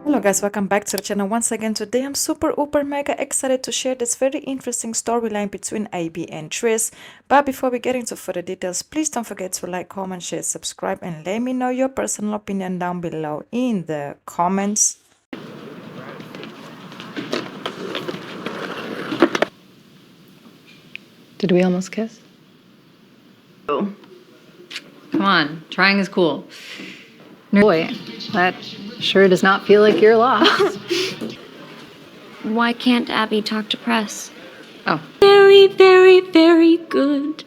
Hello guys, welcome back to the channel once again. Today I'm super mega excited to share this very interesting storyline between AB and Tris. But before we get into further details, please don't forget to like, comment, share, subscribe, and let me know your personal opinion down below in the comments. Did we almost kiss? Come on, trying is cool. Boy, that sure does not feel like you're lost. Why can't Abby talk to press? Oh. Very, very, very good.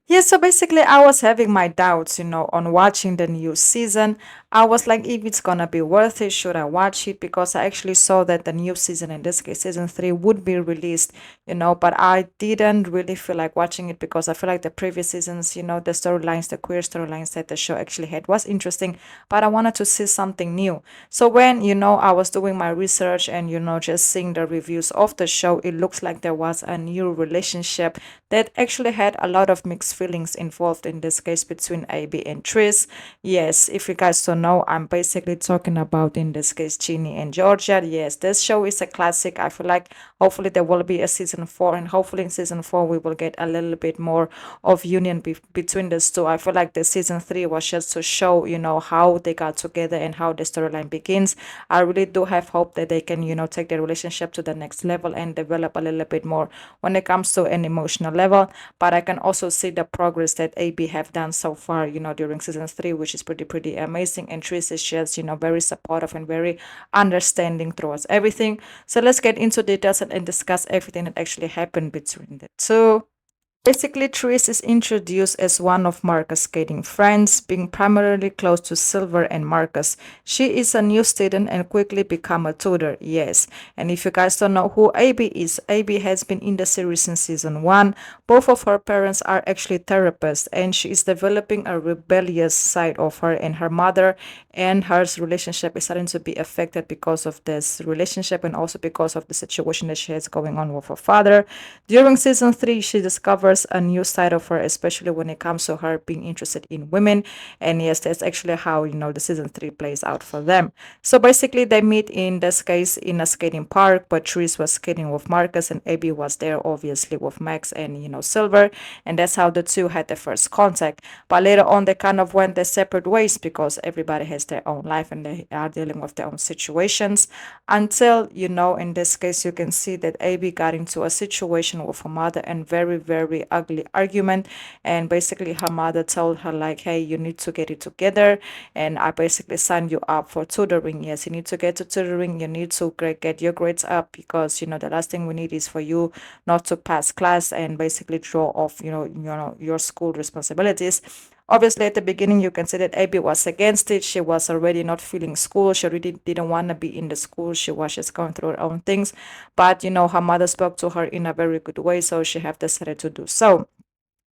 Yeah, so basically I was having my doubts, on watching the new season. I was like, if it's gonna be worth it, should I watch it? Because I actually saw that the new season, in this case, season 3, would be released, but I didn't really feel like watching it because I feel like the previous seasons, the storylines, the queer storylines that the show actually had was interesting, but I wanted to see something new. So when, I was doing my research and, just seeing the reviews of the show, it looks like there was a new relationship that actually had a lot of mixed feelings involved in this case between AB and Tris. Yes, if you guys don't know, I'm basically talking about in this case Ginny and Georgia. Yes, this show is a classic. I feel like hopefully there will be a season 4, and hopefully in season 4 we will get a little bit more of union between these two. I feel like the season 3 was just to show, how they got together and how the storyline begins. I really do have hope that they can, take their relationship to the next level and develop a little bit more when it comes to an emotional level. But I can also see the progress that AB have done so far, during season 3, which is pretty amazing. And Tris is just, very supportive and very understanding towards everything. So let's get into details and discuss everything that actually happened between the two. Basically, Therese is introduced as one of Marcus' skating friends, being primarily close to Silver and Marcus. She is a new student and quickly become a tutor, yes. And if you guys don't know who AB is, AB has been in the series since season 1. Both of her parents are actually therapists, and she is developing a rebellious side of her, and her mother and her relationship is starting to be affected because of this relationship and also because of the situation that she has going on with her father. During season 3, she discovers a new side of her, especially when it comes to her being interested in women. And yes, that's actually how, the season 3 plays out for them. So basically, they meet in this case in a skating park, but Therese was skating with Marcus, and Abby was there, obviously, with Max and, Silver. And that's how the two had their first contact. But later on, they kind of went their separate ways because everybody has their own life and they are dealing with their own situations. Until, in this case, you can see that Abby got into a situation with her mother and very ugly argument. And basically, her mother told her, like, hey, you need to get it together. And I basically signed you up for tutoring. Yes, you need to get to tutoring. You need to get your grades up because, the last thing we need is for you not to pass class and basically draw off, your school responsibilities. Obviously, at the beginning, you can see that Abby was against it. She was already not feeling school. She really didn't want to be in the school. She was just going through her own things. But, her mother spoke to her in a very good way, so she have decided to do so.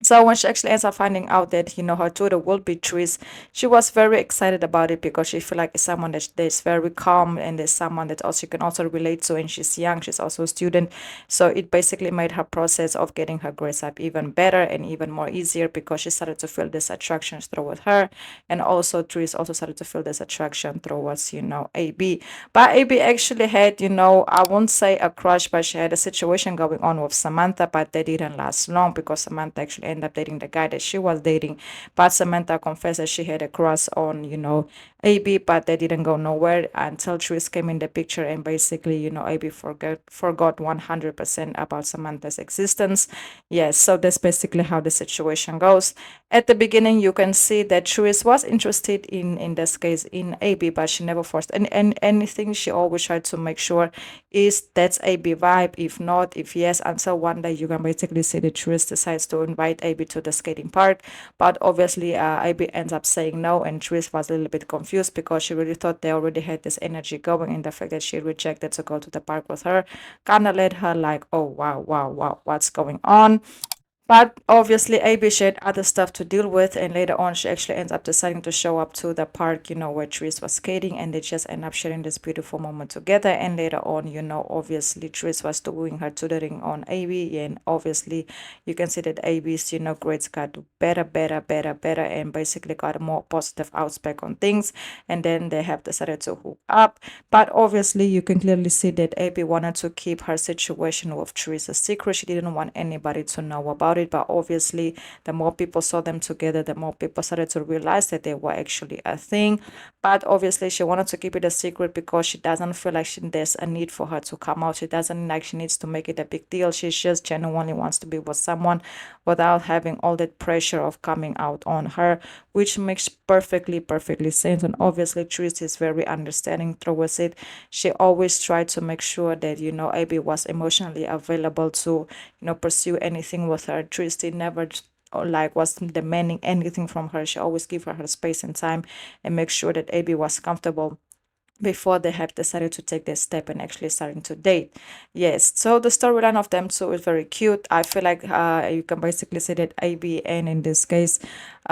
So when she actually ends up finding out that, her tutor will be Tris, she was very excited about it because she feel like it's someone that's very calm and there's someone that also she can also relate to, and she's young, she's also a student. So it basically made her process of getting her grades up even better and even more easier because she started to feel this attraction towards her. And also Tris also started to feel this attraction towards, AB. But AB actually had, I won't say a crush, but she had a situation going on with Samantha, but they didn't last long because Samantha actually ended up dating the guy that she was dating. But Samantha confessed that she had a crush on, AB, but they didn't go nowhere until Tris came in the picture, and basically, AB forgot 100% about Samantha's existence. Yes, so that's basically how the situation goes. At the beginning, you can see that Tris was interested in this case in AB, but she never forced anything. She always tried to make sure is that's AB vibe. If not, if yes, until one day you can basically see that Tris decides to invite AB to the skating park. But obviously, AB ends up saying no, and Tris was a little bit confused because she really thought they already had this energy going, and the fact that she rejected to go to the park with her kind of led her like, oh wow, what's going on? But obviously, AB she had other stuff to deal with, and later on, she actually ends up deciding to show up to the park, where Therese was skating, and they just end up sharing this beautiful moment together. And later on, obviously, Therese was doing her tutoring on AB, and obviously, you can see that AB's, grades got better, better, better, better, and basically got a more positive outspec on things. And then they have decided to hook up. But obviously, you can clearly see that AB wanted to keep her situation with Therese a secret. She didn't want anybody to know about it. But obviously, the more people saw them together, the more people started to realize that they were actually a thing. But obviously, she wanted to keep it a secret because she doesn't feel like there's a need for her to come out. She doesn't like she needs to make it a big deal. She just genuinely wants to be with someone without having all that pressure of coming out on her, which makes perfectly sense. And obviously, Therese is very understanding towards it. She always tried to make sure that, Abby was emotionally available to, pursue anything with her. Therese never like was demanding anything from her. She always give her space and time and make sure that Abby was comfortable before they have decided to take this step and actually starting to date. Yes, so the storyline of them two is very cute. I feel like you can basically say that AB and in this case,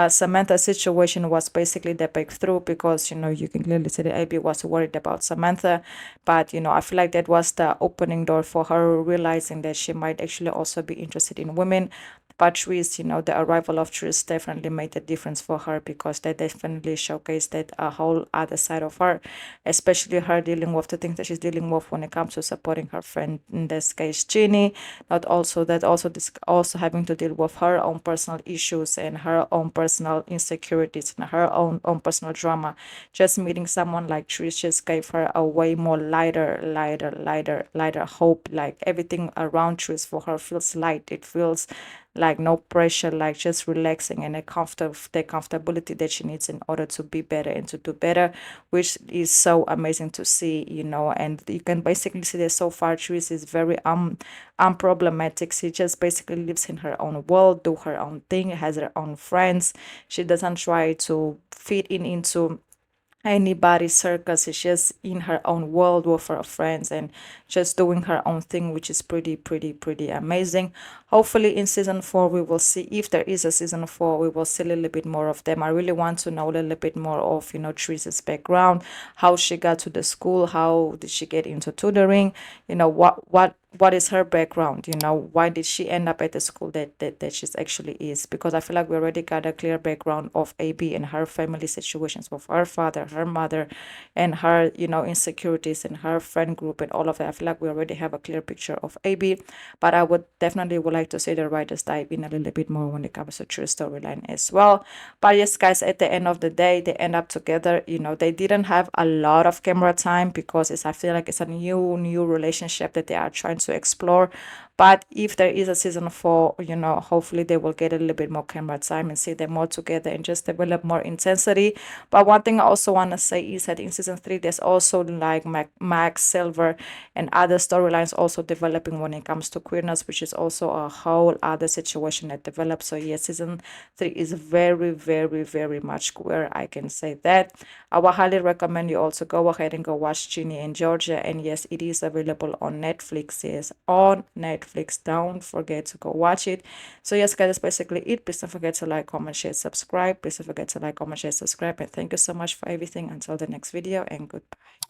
Samantha's situation was basically the breakthrough because, you can clearly see that AB was worried about Samantha. But, I feel like that was the opening door for her realizing that she might actually also be interested in women. But Therese, the arrival of Therese definitely made a difference for her because they definitely showcased that a whole other side of her, especially her dealing with the things that she's dealing with when it comes to supporting her friend, in this case, Ginny. Not also that also this also having to deal with her own personal issues and her own personal insecurities and her own personal drama. Just meeting someone like Therese just gave her a way more lighter hope. Like everything around Therese for her feels light. It feels like no pressure, like just relaxing and the comfortability that she needs in order to be better and to do better, which is so amazing to see, and you can basically see that so far Therese is very unproblematic. She just basically lives in her own world, do her own thing, has her own friends. She doesn't try to fit in into anybody's circus. Is just in her own world with her friends and just doing her own thing, which is pretty amazing. Hopefully in season 4 we will see, if there is a season 4, we will see a little bit more of them. I really want to know a little bit more of, Teresa's background, how she got to the school, how did she get into tutoring, what is her background, why did she end up at the school that she's actually is, because I feel like we already got a clear background of AB and her family situations with her father, her mother, and her, insecurities and her friend group and all of that. I feel like we already have a clear picture of AB, but I would definitely would like to see the writers dive in a little bit more when it comes to true storyline as well. But yes, guys, at the end of the day, they end up together. They didn't have a lot of camera time because I feel like it's a new relationship that they are trying to explore. But if there is a season 4, hopefully they will get a little bit more camera time and see them more together and just develop more intensity. But one thing I also want to say is that in season 3, there's also like Max, Silver, and other storylines also developing when it comes to queerness, which is also a whole other situation that develops. So yes, season 3 is very much queer. I can say that. I would highly recommend you also go ahead and go watch Ginny and Georgia. And yes, it is available on Netflix. Yes, on Netflix. Don't forget to go watch it. So yes, guys, that's basically it. Please don't forget to like, comment, share, subscribe. Please don't forget to like, comment, share, subscribe. And thank you so much for everything. Until the next video, and goodbye.